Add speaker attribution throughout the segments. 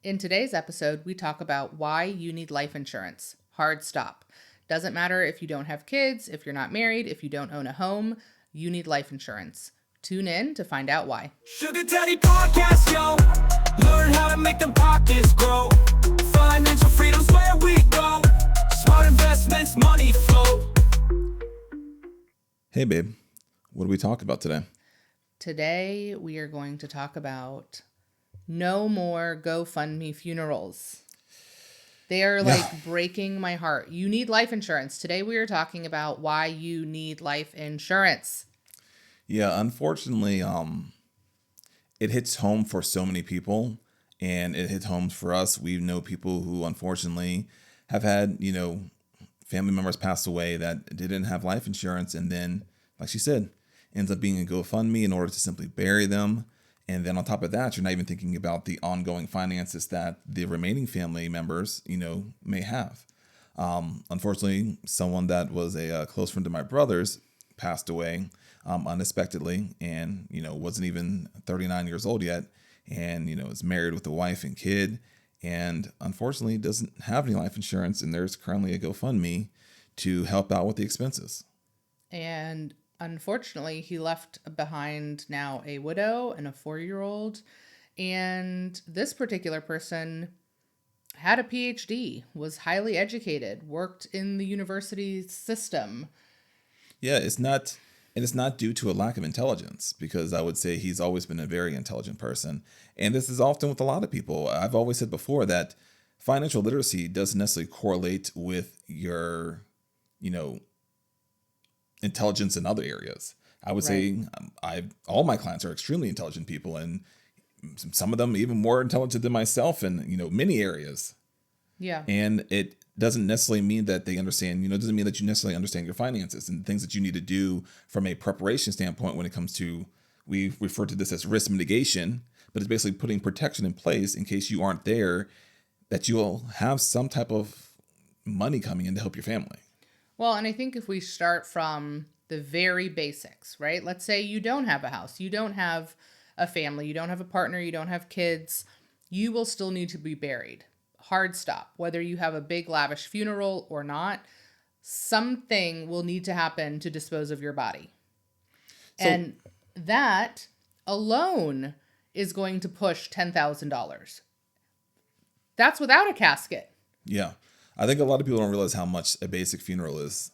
Speaker 1: In today's episode, we talk about why you need life insurance. Hard stop. Doesn't matter if you don't have kids, if you're not married, if you don't own a home, you need life insurance. Tune in to find out why.
Speaker 2: Sugar Daddy Podcast, yo. Learn how to make them pockets grow. Financial freedom's where we go. Smart investments, money flow.
Speaker 3: Hey, babe. What are we talking about today?
Speaker 1: Today, we are going to talk about no more GoFundMe funerals. They are breaking my heart. You need life insurance. Today, we are talking about why you need life insurance.
Speaker 3: Yeah, unfortunately, it hits home for so many people, and it hits home for us. We know people who unfortunately have had, family members pass away that didn't have life insurance, and then, like she said, ends up being a GoFundMe in order to simply bury them. And then on top of that, you're not even thinking about the ongoing finances that the remaining family members, may have. Unfortunately, someone that was a close friend of my brother's passed away unexpectedly, and wasn't even 39 years old yet, and is married with a wife and kid, and unfortunately doesn't have any life insurance. And there's currently a GoFundMe to help out with the expenses.
Speaker 1: And unfortunately, he left behind now a widow and a 4-year-old. And this particular person had a PhD, was highly educated, worked in the university system.
Speaker 3: Yeah, it's not due to a lack of intelligence, because I would say he's always been a very intelligent person. And this is often with a lot of people. I've always said before that financial literacy doesn't necessarily correlate with your, intelligence in other areas. I would say all my clients are extremely intelligent people, and some of them even more intelligent than myself in, many areas.
Speaker 1: Yeah.
Speaker 3: And it doesn't necessarily mean that they understand, doesn't mean that you necessarily understand your finances and things that you need to do from a preparation standpoint when it comes to, we refer to this as risk mitigation, but it's basically putting protection in place in case you aren't there, that you'll have some type of money coming in to help your family.
Speaker 1: Well, and I think if we start from the very basics, right? Let's say you don't have a house, you don't have a family, you don't have a partner, you don't have kids, you will still need to be buried. Hard stop. Whether you have a big lavish funeral or not, something will need to happen to dispose of your body. And that alone is going to push $10,000. That's without a casket.
Speaker 3: Yeah. I think a lot of people don't realize how much a basic funeral is,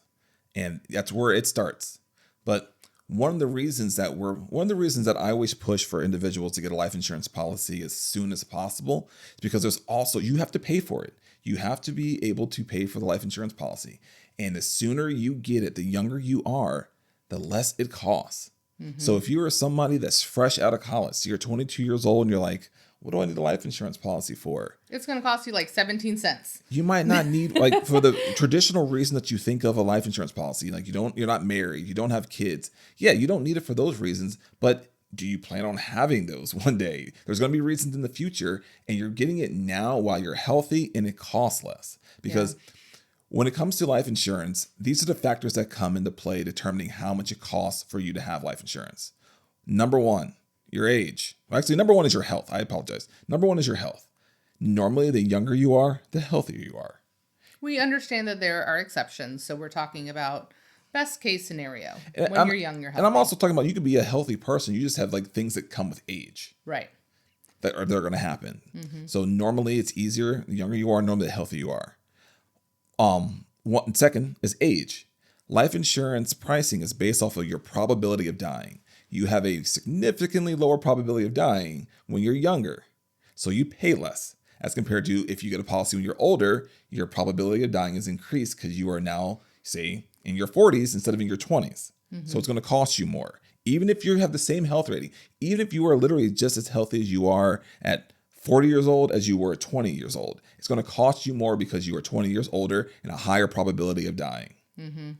Speaker 3: and that's where it starts. But one of the reasons that I always push for individuals to get a life insurance policy as soon as possible is because there's also, you have to pay for it. You have to be able to pay for the life insurance policy. And the sooner you get it, the younger you are, the less it costs. Mm-hmm. So if you are somebody that's fresh out of college, so you're 22 years old and you're like, what do I need a life insurance policy for?
Speaker 1: It's going to cost you like 17 cents.
Speaker 3: You might not need, for the traditional reason that you think of a life insurance policy, like you're not married, you don't have kids. Yeah, you don't need it for those reasons, but do you plan on having those one day? There's going to be reasons in the future, and you're getting it now while you're healthy, and it costs less. Because when it comes to life insurance, these are the factors that come into play determining how much it costs for you to have life insurance. Number one, your age. Well, actually, number one is your health. I apologize. Number one is your health. Normally, the younger you are, the healthier you are.
Speaker 1: We understand that there are exceptions, so we're talking about best case scenario
Speaker 3: You're young, you're healthy. And I'm also talking about, you could be a healthy person. You just have things that come with age.
Speaker 1: Right.
Speaker 3: They're going to happen. Mm-hmm. So normally it's easier. The younger you are, normally the healthier you are. Second is age. Life insurance pricing is based off of your probability of dying. You have a significantly lower probability of dying when you're younger. So you pay less as compared to if you get a policy when you're older, your probability of dying is increased because you are now, say, in your 40s instead of in your 20s. Mm-hmm. So it's going to cost you more. Even if you have the same health rating, even if you are literally just as healthy as you are at 40 years old as you were at 20 years old, it's going to cost you more because you are 20 years older and a higher probability of dying. Mm-hmm.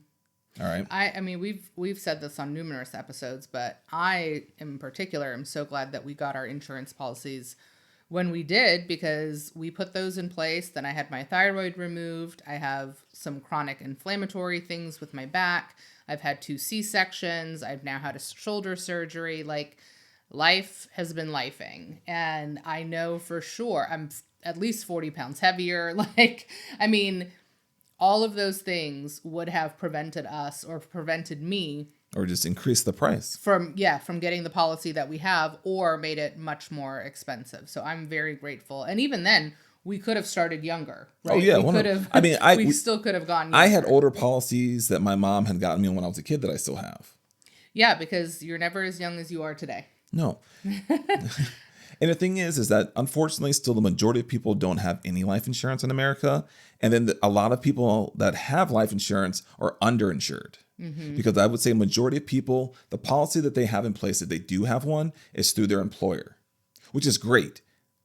Speaker 3: All right.
Speaker 1: I mean, we've said this on numerous episodes, but I, in particular, am so glad that we got our insurance policies when we did, because we put those in place. Then I had my thyroid removed. I have some chronic inflammatory things with my back. I've had 2 C-sections. I've now had a shoulder surgery. life has been lifing. And I know for sure I'm at least 40 pounds heavier. Like, I mean, all of those things would have prevented us or prevented me
Speaker 3: Or just increase the price.
Speaker 1: from getting the policy that we have or made it much more expensive. So I'm very grateful. And even then, we could have started younger, right?
Speaker 3: Oh yeah,
Speaker 1: we could have.
Speaker 3: I mean,
Speaker 1: we still could have gone younger.
Speaker 3: I had older policies that my mom had gotten me when I was a kid that I still have.
Speaker 1: Yeah, because you're never as young as you are today.
Speaker 3: No. And the thing is that unfortunately, still the majority of people don't have any life insurance in America. And then a lot of people that have life insurance are underinsured. Because I would say majority of people, the policy that they have in place, if they do have one, is through their employer, which is great.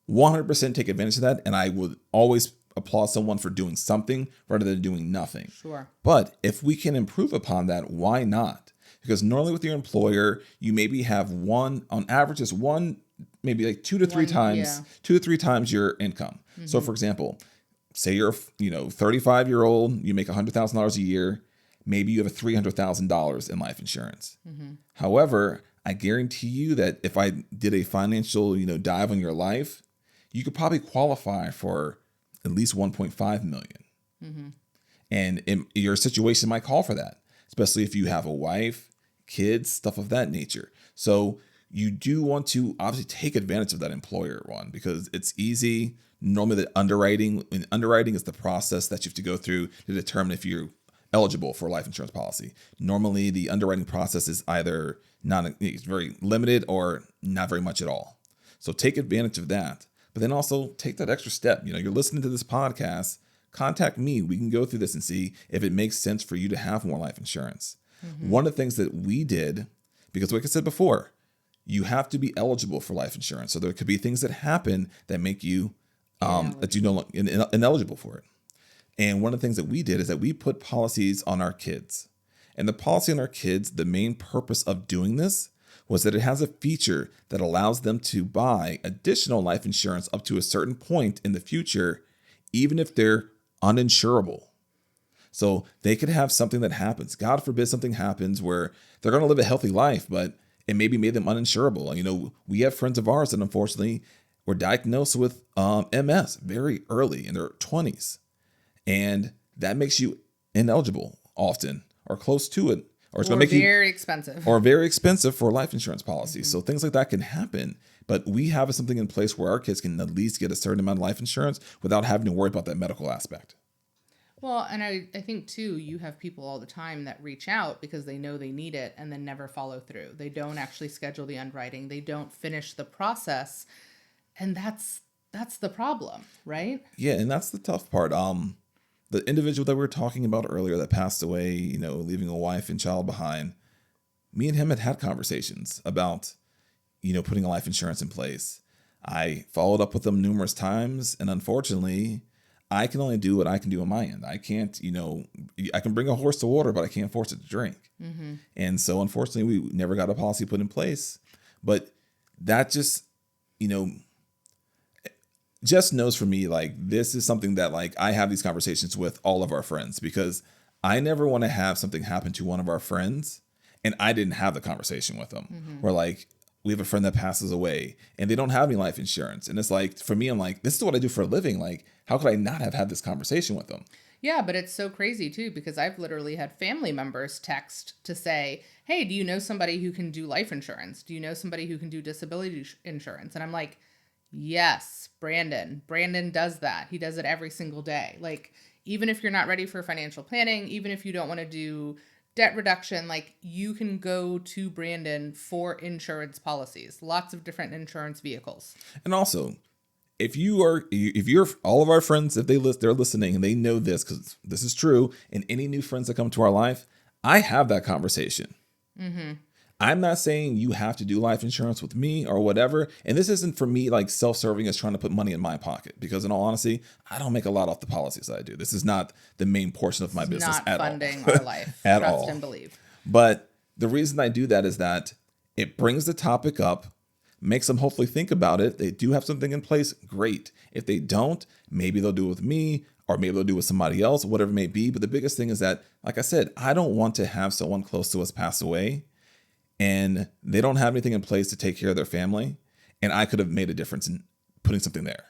Speaker 3: 100% take advantage of that. And I would always applaud someone for doing something rather than doing nothing.
Speaker 1: Sure.
Speaker 3: But if we can improve upon that, why not? Because normally with your employer, you maybe have one, on average, is one, maybe like 2 to 3 times, 2 to 3 times your income. So for example, say you're, 35-year-old, you make $100,000 a year, maybe you have $300,000 in life insurance. However, I guarantee you that if I did a financial, dive on your life, you could probably qualify for at least 1.5 million. And your situation might call for that, especially if you have a wife, kids, stuff of that nature. So you do want to obviously take advantage of that employer one because it's easy. Normally the underwriting is the process that you have to go through to determine if you're eligible for a life insurance policy. Normally the underwriting process is either it's very limited or not very much at all. So take advantage of that, but then also take that extra step. You're listening to this podcast, contact me. We can go through this and see if it makes sense for you to have more life insurance. One of the things that we did, because like I said before, you have to be eligible for life insurance. So there could be things that happen that make you that you no longer ineligible for it. And one of the things that we did is that we put policies on our kids. And the policy on our kids, the main purpose of doing this was that it has a feature that allows them to buy additional life insurance up to a certain point in the future, even if they're uninsurable. So they could have something that happens. God forbid something happens where they're going to live a healthy life, but it maybe made them uninsurable. We have friends of ours that unfortunately were diagnosed with MS very early in their 20s. And that makes you ineligible often or close to it. Or it's going to make you
Speaker 1: very expensive.
Speaker 3: Or very expensive for a life insurance policy. So things like that can happen. But we have something in place where our kids can at least get a certain amount of life insurance without having to worry about that medical aspect.
Speaker 1: Well, and I think, too, you have people all the time that reach out because they know they need it and then never follow through. They don't actually schedule the underwriting. They don't finish the process. And that's the problem, right?
Speaker 3: Yeah, and that's the tough part. The individual that we were talking about earlier that passed away, leaving a wife and child behind, me and him had conversations about, putting a life insurance in place. I followed up with them numerous times, and unfortunately, I can only do what I can do on my end. I can't, I can bring a horse to water, but I can't force it to drink. And so unfortunately, we never got a policy put in place. But that just, Jess knows for me, this is something that I have these conversations with all of our friends because I never want to have something happen to one of our friends and I didn't have the conversation with them. Where we have a friend that passes away and they don't have any life insurance. And it's for me, I'm this is what I do for a living. How could I not have had this conversation with them?
Speaker 1: Yeah, but it's so crazy too, because I've literally had family members text to say, hey, do you know somebody who can do life insurance? Do you know somebody who can do disability insurance? And I'm like, yes, Brandon. Brandon does that. He does it every single day. Even if you're not ready for financial planning, even if you don't want to do debt reduction, you can go to Brandon for insurance policies, lots of different insurance vehicles.
Speaker 3: And also, if you're all of our friends, if they're listening and they know this, because this is true, and any new friends that come to our life, I have that conversation. I'm not saying you have to do life insurance with me or whatever. And this isn't for me self-serving as trying to put money in my pocket, because in all honesty, I don't make a lot off the policies that I do. This is not the main portion of my business at all.
Speaker 1: Not funding our life.
Speaker 3: At
Speaker 1: Trust
Speaker 3: all.
Speaker 1: and believe.
Speaker 3: But the reason I do that is that it brings the topic up, makes them hopefully think about it. They do have something in place. Great. If they don't, maybe they'll do it with me or maybe they'll do it with somebody else, whatever it may be. But the biggest thing is that, like I said, I don't want to have someone close to us pass away and they don't have anything in place to take care of their family, and I could have made a difference in putting something there,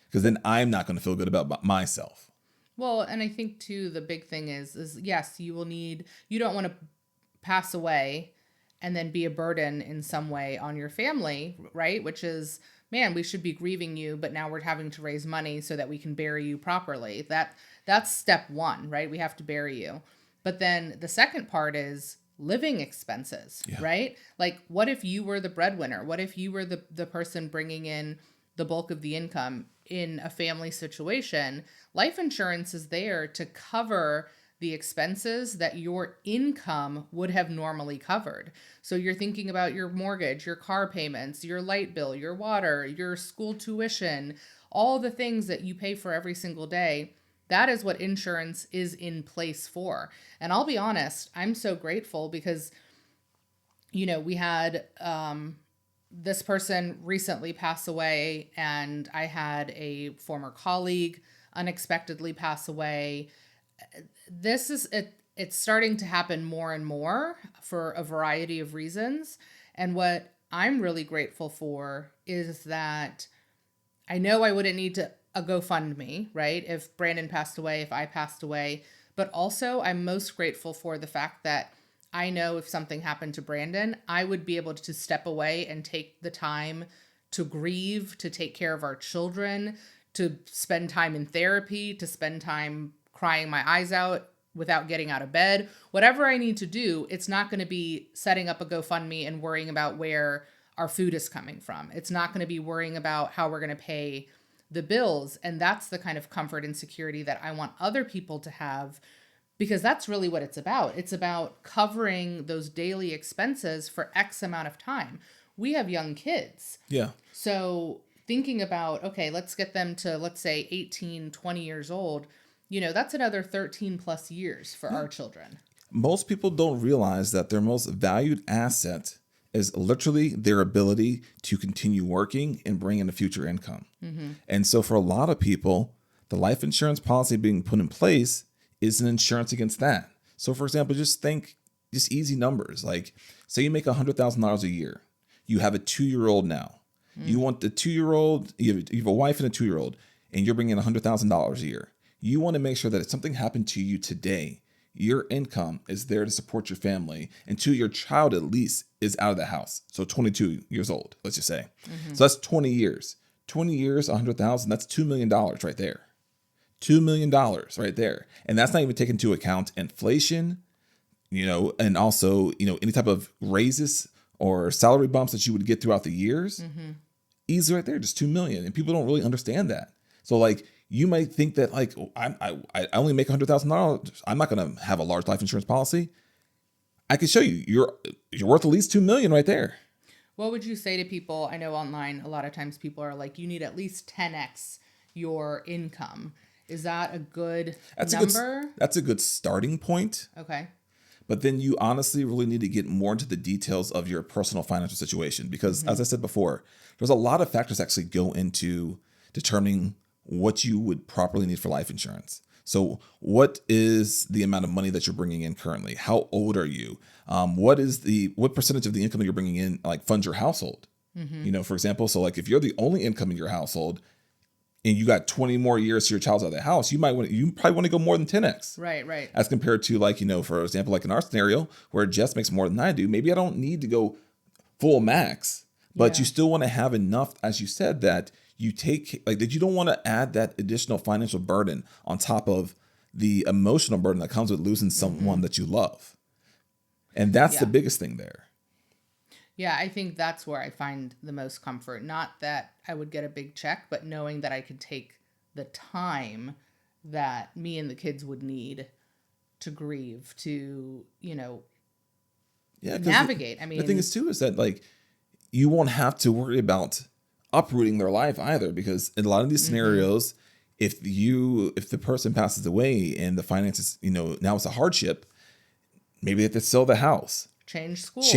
Speaker 3: because then I'm not going to feel good about myself.
Speaker 1: Well, and I think too, the big thing is yes, you don't want to pass away and then be a burden in some way on your family, right? Which is, man, we should be grieving you, but now we're having to raise money so that we can bury you properly. That's step one, right? We have to bury you. But then the second part is living expenses, right? Like, what if you were the breadwinner? What if you were the person bringing in the bulk of the income in a family situation? Life insurance is there to cover the expenses that your income would have normally covered. So you're thinking about your mortgage, your car payments, your light bill, your water, your school tuition, all the things that you pay for every single day. That is what insurance is in place for. And I'll be honest, I'm so grateful because, we had this person recently pass away, and I had a former colleague unexpectedly pass away. This is it's starting to happen more and more for a variety of reasons. And what I'm really grateful for is that I know I wouldn't need a GoFundMe, right? If Brandon passed away, if I passed away, but also I'm most grateful for the fact that I know if something happened to Brandon, I would be able to step away and take the time to grieve, to take care of our children, to spend time in therapy, to spend time crying my eyes out without getting out of bed. Whatever I need to do, it's not going to be setting up a GoFundMe and worrying about where our food is coming from. It's not going to be worrying about how we're going to pay the bills. And that's the kind of comfort and security that I want other people to have, because that's really what it's about. It's about covering those daily expenses for X amount of time. We have young kids.
Speaker 3: Yeah.
Speaker 1: So thinking about, okay, let's get them to, let's say 18, 20 years old, that's another 13 plus years for our children.
Speaker 3: Most people don't realize that their most valued asset is literally their ability to continue working and bring in a future income. Mm-hmm. And so for a lot of people, the life insurance policy being put in place is an insurance against that. So for example, just easy numbers. Like, say you make $100,000 a year. You have a 2-year-old now. You want the 2-year-old, you have a wife and a 2-year-old, and you're bringing in $100,000 a year. You want to make sure that if something happened to you today, your income is there to support your family until your child at least is out of the house. So 22 years old, let's just say. Mm-hmm. So that's 20 years. 20 years, 100,000, that's $2 million right there. $2 million right there. And that's not even taking into account inflation, and also, any type of raises or salary bumps that you would get throughout the years. Mm-hmm. Easy right there, just $2 million. And people don't really understand that. So like, you might think that like, I only make $100,000. I'm not going to have a large life insurance policy. I can show you, you're worth at least $2 million right there.
Speaker 1: What would you say to people? I know online, a lot of times people are like, you need at least 10x your income. Is that a good number?
Speaker 3: That's a good starting point.
Speaker 1: Okay. But
Speaker 3: then you honestly really need to get more into the details of your personal financial situation, because as I said before, there's a lot of factors that actually go into determining what you would properly need for life insurance. So what is the amount of money that you're bringing in currently? How old are you? What percentage of the income that you're bringing in funds your household? Mm-hmm. For example, so like if you're the only income in your household and you got 20 more years to your child's out of the house, you probably want to go more than 10x.
Speaker 1: Right.
Speaker 3: As compared to for example, like in our scenario where Jess makes more than I do, maybe I don't need to go full max, but you still want to have enough, as you said, that you take that you don't want to add that additional financial burden on top of the emotional burden that comes with losing someone that you love. And that's the biggest thing there.
Speaker 1: Yeah, I think that's where I find the most comfort. Not that I would get a big check, but knowing that I could take the time that me and the kids would need to grieve, to, navigate.
Speaker 3: The thing is too, is that you won't have to worry about uprooting their life either, because in a lot of these scenarios, if the person passes away and the finances, now it's a hardship, maybe they have to sell the house.
Speaker 1: Change schools.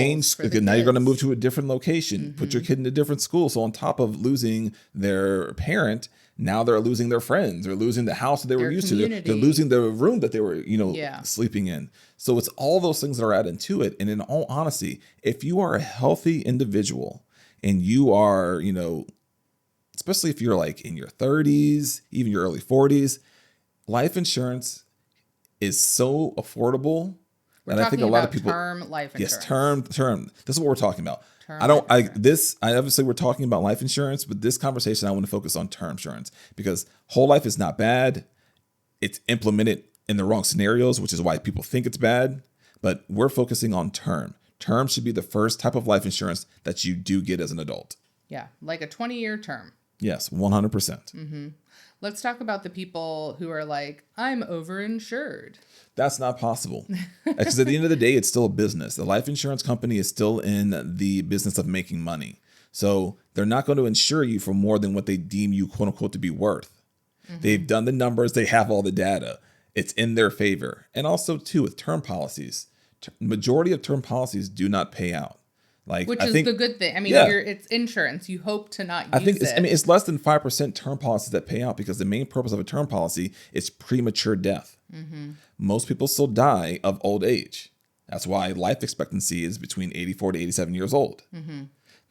Speaker 3: Now you're going to move to a different location, put your kid in a different school. So on top of losing their parent, Now they're losing their friends. They're losing the house that they were
Speaker 1: Their
Speaker 3: used to. They're
Speaker 1: community.
Speaker 3: losing the room that they were,
Speaker 1: Yeah.
Speaker 3: sleeping in. So it's all those things that are added to it. And in all honesty, if you are a healthy individual and you are, especially if you're like in your 30s, even your early 40s, life insurance is so affordable.
Speaker 1: We're
Speaker 3: And I think
Speaker 1: talking
Speaker 3: a lot
Speaker 1: about
Speaker 3: of people,
Speaker 1: term life insurance.
Speaker 3: yes, term. This is what we're talking about.
Speaker 1: Term
Speaker 3: I don't,
Speaker 1: life insurance.
Speaker 3: I obviously we're talking about life insurance, but this conversation, I want to focus on term insurance because whole life is not bad. It's implemented in the wrong scenarios, which is why people think it's bad, but we're focusing on term. Term should be the first type of life insurance that you do get as an adult.
Speaker 1: Yeah, like a 20-year term.
Speaker 3: Yes, 100%.
Speaker 1: Let's talk about the people who are like, I'm overinsured.
Speaker 3: That's not possible. Because at the end of the day, it's still a business. The life insurance company is still in the business of making money. So they're not going to insure you for more than what they deem you, quote unquote, to be worth. They've done the numbers. They have all the data. It's in their favor. And also, too, with term policies, majority of term policies do not pay out.
Speaker 1: Which
Speaker 3: I
Speaker 1: is
Speaker 3: think,
Speaker 1: the good thing. I mean,
Speaker 3: yeah.
Speaker 1: it's insurance. You hope to not
Speaker 3: I
Speaker 1: use
Speaker 3: think
Speaker 1: it.
Speaker 3: it's less than 5% term policies that pay out because the main purpose of a term policy is premature death. Most people still die of old age. That's why life expectancy is between 84 to 87 years old.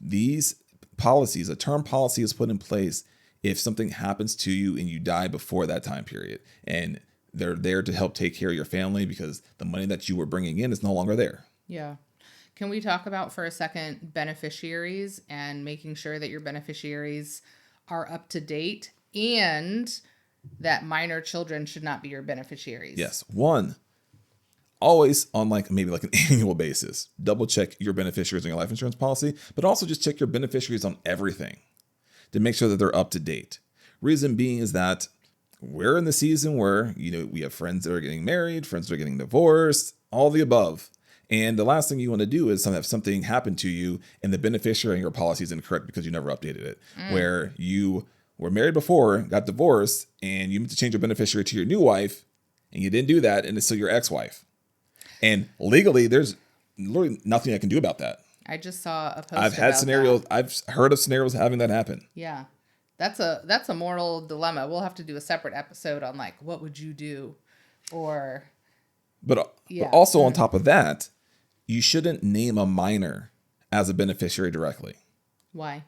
Speaker 3: These policies, a term policy is put in place if something happens to you and you die before that time period. And they're there to help take care of your family because the money that you were bringing in is no longer there.
Speaker 1: Yeah. Can we talk about for a second beneficiaries and making sure that your beneficiaries are up to date and that minor children should not be your beneficiaries?
Speaker 3: Yes. One, always on maybe an annual basis, double check your beneficiaries on your life insurance policy, but also just check your beneficiaries on everything to make sure that they're up to date. Reason being is that we're in the season where, we have friends that are getting married, friends that are getting divorced, all the above. And the last thing you want to do is have something happen to you and the beneficiary in your policy is incorrect because you never updated it. Where you were married before, got divorced, and you meant to change your beneficiary to your new wife, and you didn't do that, and it's still your ex-wife. And legally, there's literally nothing I can do about that.
Speaker 1: I just saw a post.
Speaker 3: I've had
Speaker 1: about
Speaker 3: scenarios.
Speaker 1: that.
Speaker 3: I've heard of scenarios having that happen.
Speaker 1: Yeah. That's a moral dilemma. We'll have to do a separate episode on what would you do, or
Speaker 3: But
Speaker 1: Yeah.
Speaker 3: also on top of that, you shouldn't name a minor as a beneficiary directly.
Speaker 1: why?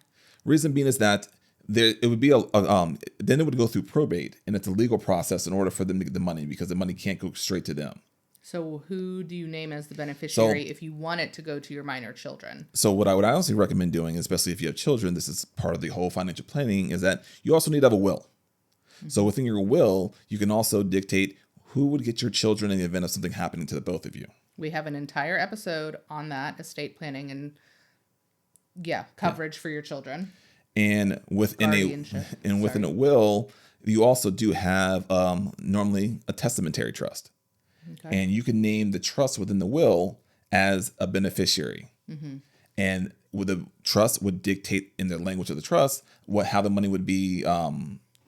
Speaker 3: Reason being is that it would be then it would go through probate, and it's a legal process in order for them to get the money because the money can't go straight to them.
Speaker 1: So who do you name as the beneficiary if you want it to go to your minor children?
Speaker 3: So what I would honestly recommend doing, especially if you have children, this is part of the whole financial planning, is that you also need to have a will. So within your will, you can also dictate who would get your children in the event of something happening to the both of you.
Speaker 1: We have an entire episode on that, estate planning and coverage for your children.
Speaker 3: And within
Speaker 1: Guardianship.
Speaker 3: within a will, you also do have normally a testamentary trust.
Speaker 1: Okay.
Speaker 3: And you can name the trust within the will as a beneficiary. And with the trust would dictate in the language of the trust how the money would be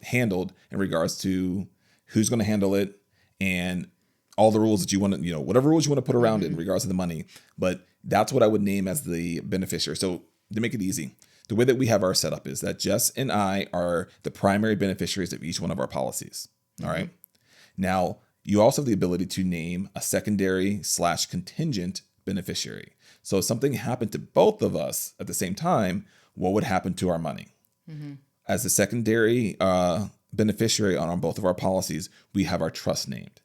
Speaker 3: handled in regards to who's going to handle it and all the rules that you want to, whatever rules you want to put around it in regards to the money. But that's what I would name as the beneficiary. So to make it easy, the way that we have our setup is that Jess and I are the primary beneficiaries of each one of our policies. All right. Now, you also have the ability to name a secondary/contingent beneficiary. So if something happened to both of us at the same time, what would happen to our money? As the secondary beneficiary on both of our policies, we have our trust named.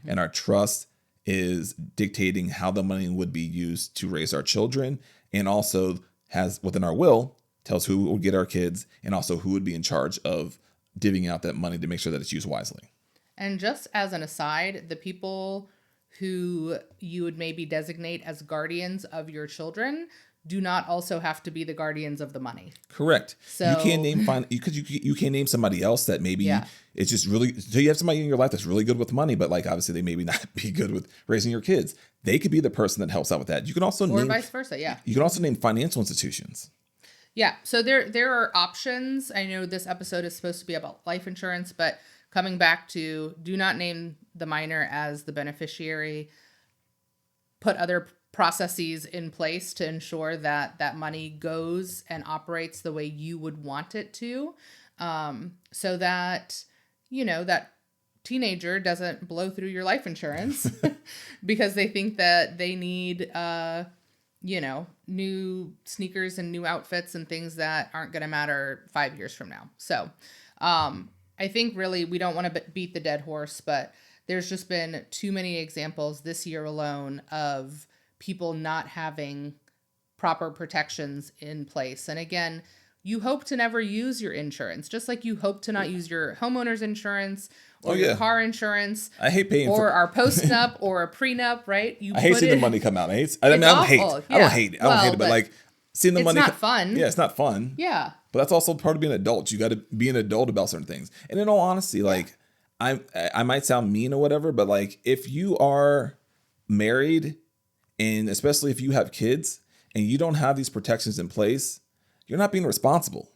Speaker 3: And our trust is dictating how the money would be used to raise our children, and also has within our will tells who will get our kids and also who would be in charge of divvying out that money to make sure that it's used wisely.
Speaker 1: And just as an aside, the people who you would maybe designate as guardians of your children do not also have to be the guardians of the money.
Speaker 3: Correct.
Speaker 1: So
Speaker 3: you can't name you can't name somebody else that maybe it's just really, so you have somebody in your life that's really good with money, but obviously they maybe not be good with raising your kids. They could be the person that helps out with that. You can also
Speaker 1: or
Speaker 3: name
Speaker 1: vice versa. Yeah.
Speaker 3: You can also name financial institutions.
Speaker 1: Yeah. So there are options. I know this episode is supposed to be about life insurance, but coming back to do not name the minor as the beneficiary. Put other processes in place to ensure that that money goes and operates the way you would want it to. so that, that teenager doesn't blow through your life insurance because they think that they need, new sneakers and new outfits and things that aren't going to matter 5 years from now. So, I think really we don't want to beat the dead horse, but there's just been too many examples this year alone of people not having proper protections in place. And again, you hope to never use your insurance, just like you hope to not use your homeowner's insurance or your car insurance.
Speaker 3: I hate paying
Speaker 1: or our post-nup or a prenup, right?
Speaker 3: I hate seeing the money come out. I don't hate it, but like seeing the money.
Speaker 1: It's not fun.
Speaker 3: Yeah, it's not fun.
Speaker 1: Yeah.
Speaker 3: But that's also part of being an adult. You got to be an adult about certain things. And in all honesty, like I might sound mean or whatever, but like if you are married and especially if you have kids and you don't have these protections in place, you're not being responsible.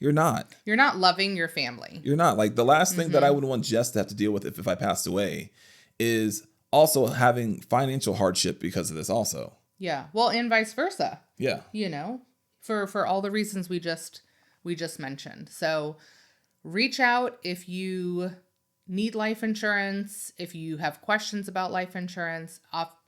Speaker 3: You're not.
Speaker 1: You're not loving your family.
Speaker 3: You're not. Like the last thing that I would want Jess to have to deal with if I passed away is also having financial hardship because of this also.
Speaker 1: Yeah. Well, and vice versa.
Speaker 3: Yeah.
Speaker 1: For all the reasons we just mentioned. So reach out if you need life insurance, if you have questions about life insurance.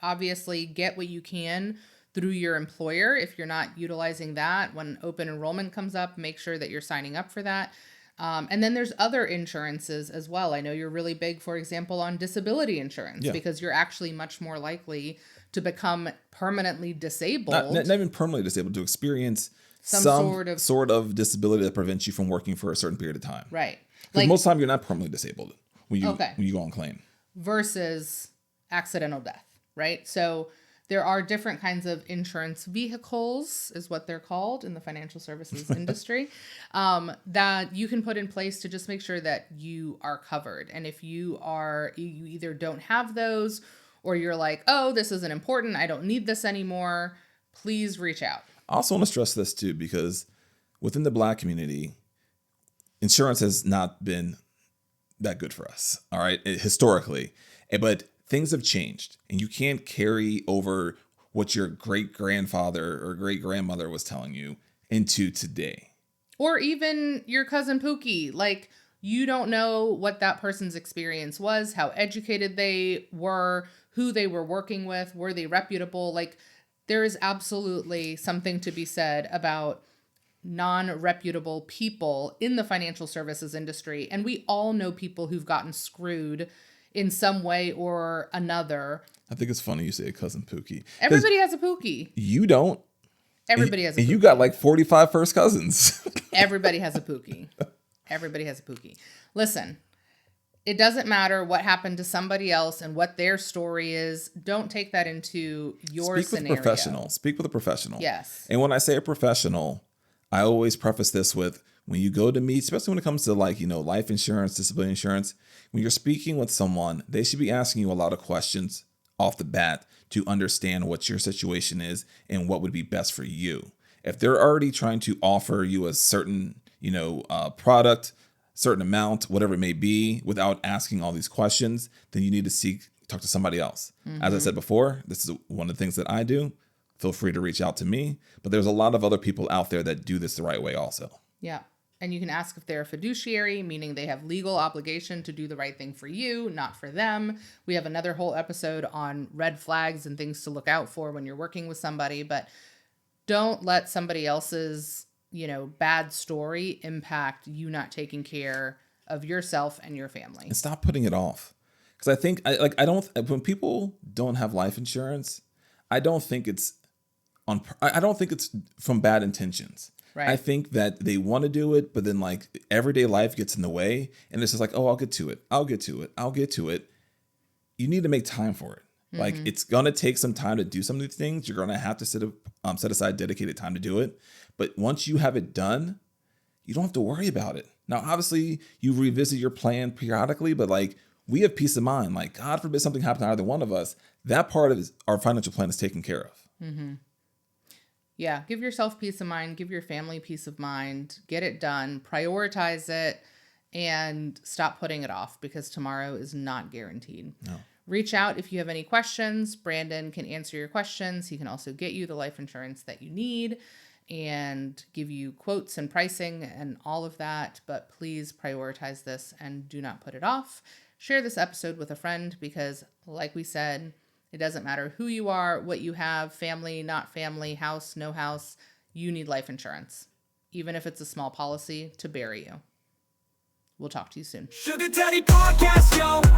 Speaker 1: Obviously get what you can through your employer. If you're not utilizing that, when open enrollment comes up, make sure that you're signing up for that. And then there's other insurances as well. I know you're really big, for example, on disability insurance because you're actually much more likely to become permanently disabled.
Speaker 3: Not even permanently disabled, to experience some sort of disability that prevents you from working for a certain period of time.
Speaker 1: Right.
Speaker 3: Because most of the time you're not permanently disabled when you go on claim.
Speaker 1: Versus accidental death, right? So there are different kinds of insurance vehicles, is what they're called in the financial services industry, that you can put in place to just make sure that you are covered. And if you either don't have those or you're like, oh, this isn't important, I don't need this anymore, please reach out.
Speaker 3: I also want to stress this too, because within the Black community, insurance has not been that good for us, all right, historically. But things have changed, and you can't carry over what your great-grandfather or great-grandmother was telling you into today.
Speaker 1: Or even your cousin Pookie. Like, you don't know what that person's experience was, how educated they were, who they were working with, were they reputable? Like, there is absolutely something to be said about non-reputable people in the financial services industry. And we all know people who've gotten screwed in some way or another.
Speaker 3: I think it's funny you say cousin Pookie.
Speaker 1: Everybody has a Pookie.
Speaker 3: You don't.
Speaker 1: Everybody has a Pookie.
Speaker 3: And you got like 45 first cousins.
Speaker 1: Everybody has a Pookie. Everybody has a Pookie. Listen, it doesn't matter what happened to somebody else and what their story is. Don't take that into your scenario.
Speaker 3: Speak with a professional.
Speaker 1: Yes.
Speaker 3: And when I say a professional, I always preface this with, when you go to meet, especially when it comes to life insurance, disability insurance, when you're speaking with someone, they should be asking you a lot of questions off the bat to understand what your situation is and what would be best for you. If they're already trying to offer you a certain, product, certain amount, whatever it may be, without asking all these questions, then you need to talk to somebody else. Mm-hmm. As I said before, this is one of the things that I do. Feel free to reach out to me, but there's a lot of other people out there that do this the right way also.
Speaker 1: Yeah. And you can ask if they're a fiduciary, meaning they have legal obligation to do the right thing for you, not for them. We have another whole episode on red flags and things to look out for when you're working with somebody, but don't let somebody else's, bad story impact you not taking care of yourself and your family.
Speaker 3: And stop putting it off. Because I think, when people don't have life insurance, I don't think it's from bad intentions. Right. I think that they want to do it, but then everyday life gets in the way, and it's just like, oh, I'll get to it. You need to make time for it. Mm-hmm. It's gonna take some time to do some of these things. You're gonna have to set aside dedicated time to do it. But once you have it done, you don't have to worry about it. Now, obviously, you revisit your plan periodically, but we have peace of mind. God forbid something happened to either one of us, that part of our financial plan is taken care of.
Speaker 1: Mm-hmm. Yeah, give yourself peace of mind, give your family peace of mind, get it done, prioritize it, and stop putting it off because tomorrow is not guaranteed.
Speaker 3: No.
Speaker 1: Reach out if you have any questions. Brandon can answer your questions. He can also get you the life insurance that you need. and give you quotes and pricing and all of that, but please prioritize this and do not put it off. Share this episode with a friend because, like we said, it doesn't matter who you are, what you have, family, not family, house, no house, you need life insurance, even if it's a small policy to bury you. We'll talk to you soon.
Speaker 2: Sugar Daddy Podcast, yo.